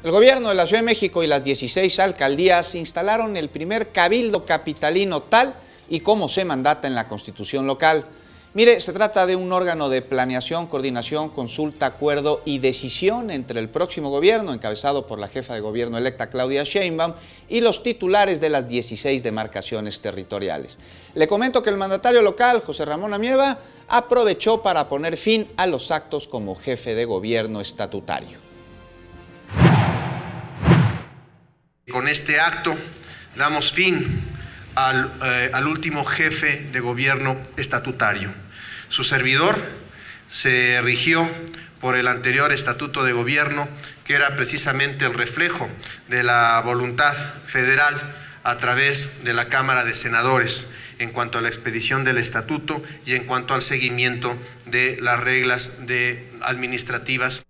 El gobierno de la Ciudad de México y las 16 alcaldías instalaron el primer cabildo capitalino tal y como se mandata en la Constitución local. Mire, se trata de un órgano de planeación, coordinación, consulta, acuerdo y decisión entre el próximo gobierno, encabezado por la jefa de gobierno electa Claudia Sheinbaum, y los titulares de las 16 demarcaciones territoriales. Le comento que el mandatario local, José Ramón Amieva, aprovechó para poner fin a los actos como jefe de gobierno estatutario. Con este acto damos fin al último jefe de gobierno estatutario. Su servidor se rigió por el anterior estatuto de gobierno, que era precisamente el reflejo de la voluntad federal a través de la Cámara de Senadores en cuanto a la expedición del estatuto y en cuanto al seguimiento de las reglas administrativas.